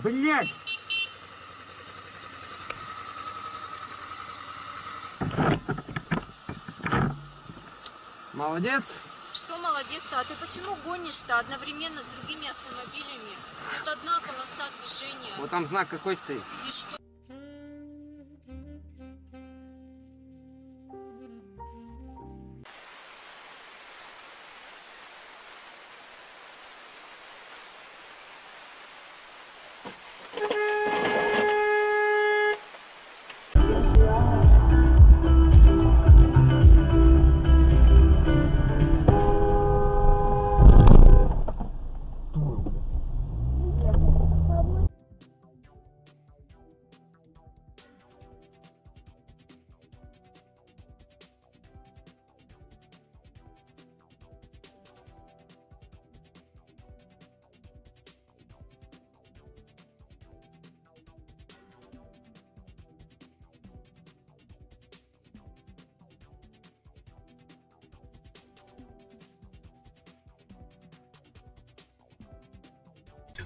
Блять! Молодец. Что молодец-то? А ты почему гонишь-то одновременно с другими автомобилями? Тут одна полоса движения. Вот там знак какой стоит. И что?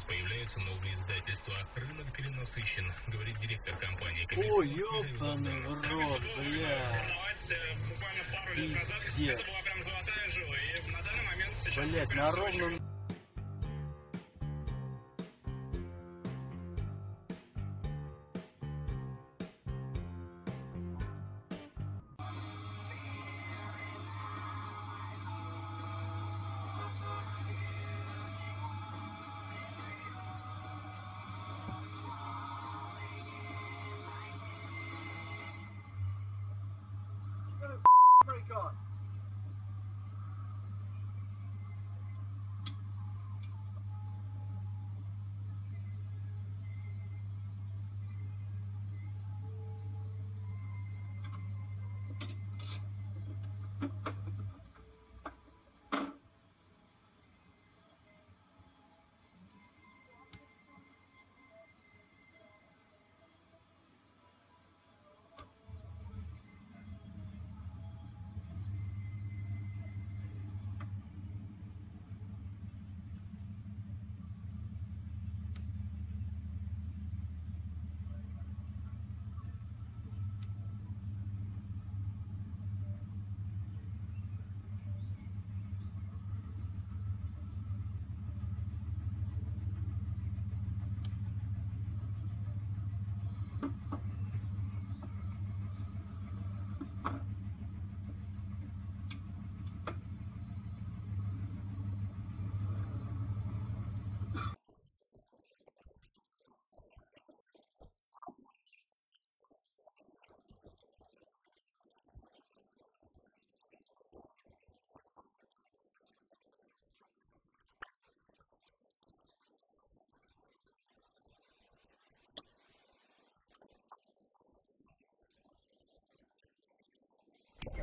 Появляются новые издательства. Рынок перенасыщен, говорит директор компании. Ой, ёбаный в рот, бля. Буквально пару лет назад Пиздец. это была прям золотая жила. И на данный момент сейчас... Блять, на ровном...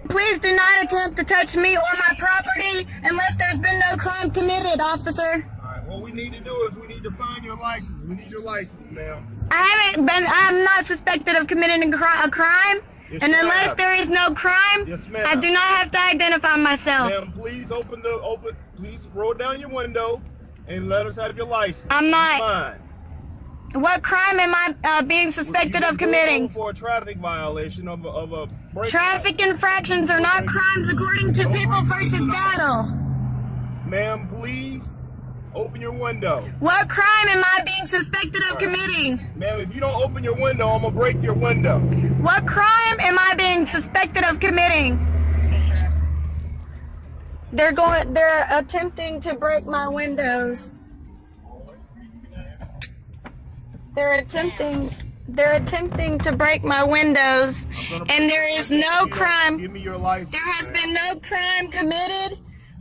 Please do not attempt to touch me or my property unless there's been no crime committed, officer. Alright, what we need to do is we need to find your license. We need your license, ma'am. I'm not suspected of committing a crime. Yes, And unless ma'am. there is no crime, Yes, ma'am. I do not have to identify myself. Ma'am, please please roll down your window and let us have your license. I'm not. Fine. What crime am I being suspected You of can go committing? for a traffic violation of a break. Traffic infractions are not crimes according to People versus Battle. Ma'am, please open your window. What crime am I being suspected of committing? Ma'am, if you don't open your window, I'm gonna break your window. What crime am I being suspected of committing? They're attempting to break my windows. They're attempting to break my windows, and there is no crime. Give me your license. There has been no crime committed.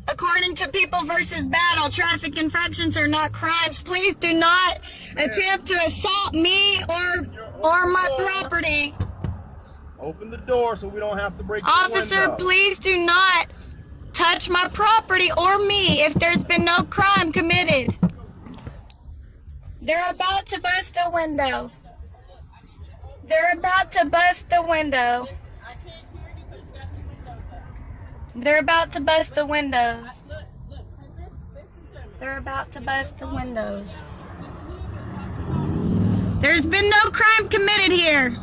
According to People versus Battle, traffic infractions are not crimes. Please do not attempt to assault me or my property. Open the door so we don't have to break your Officer, window. please do not touch my property or me if there's been no crime committed. They're about to bust the window. They're about to bust the window. They're about to bust the windows. They're about to bust the windows. There's been no crime committed here.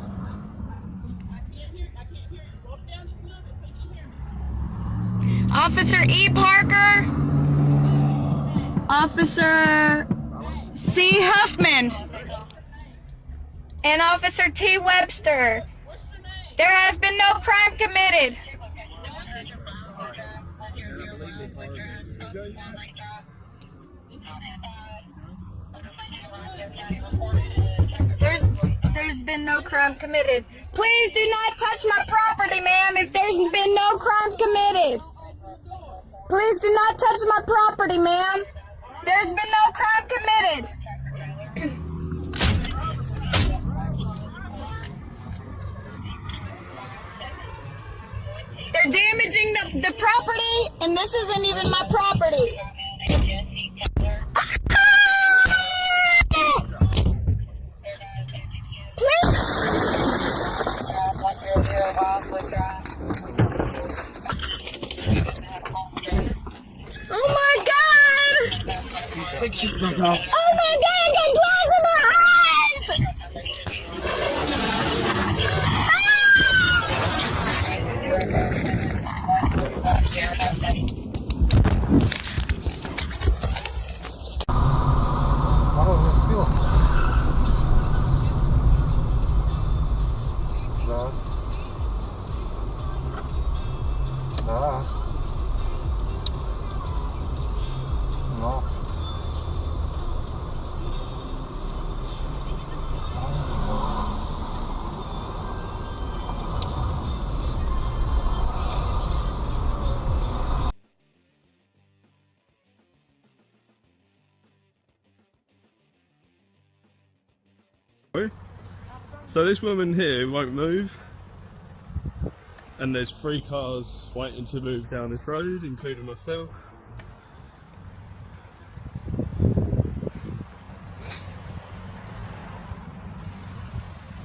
Officer E. Parker, Officer C. Huffman, and Officer T. Webster. There has been no crime committed. There's been no crime committed. Please do not touch my property, ma'am, if there's been no crime committed. Please do not touch my property, ma'am. There's been no crime committed. They're damaging the property, and this isn't even my property. Oh my God! Oh my God, I got glass in my eyes! So this woman here won't move, and there's 3 cars waiting to move down this road, including myself.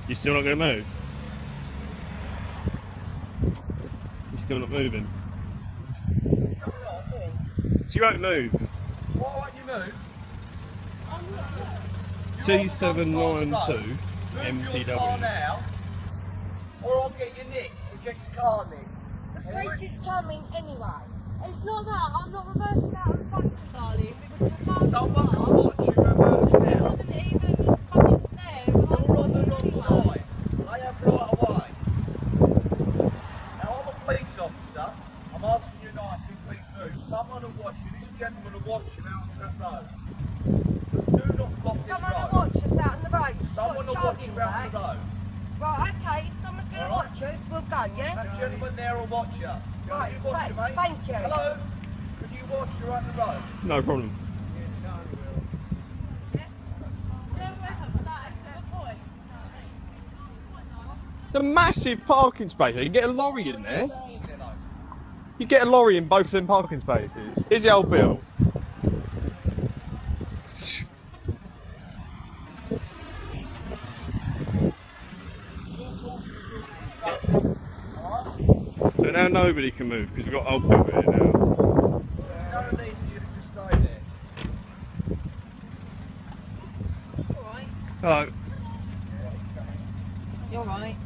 You still not going to move? You're still not moving? She won't move. Why won't you move? T792 Move your car MTW. now, or I'll get you nicked. We'll get your car nicked. The police is coming anyway. It's not that. I'm not reversing out of the taxi, darling, because the car's Someone can watch you reverse now. wasn't even fucking there. You're on the wrong side. I have right away. Now I'm a police officer. I'm asking you nicely, please move. Someone will watch you. This gentleman will watch you out on that road. Do not block this Someone road. will watch us out on the road. Someone will watch you out on the road. Right, okay, if someone's going to watch us, we'll go, yeah? That gentleman there will watch you. Right, Can you watch you, mate? thank you. Hello? Could you watch you out the road? No problem. It's a massive parking space. You can get a lorry in there. You get a lorry in both of them parking spaces. Here's the old bill. So now nobody can move because we've got old bill here now. No need for you to just stay there. Hello. You're right.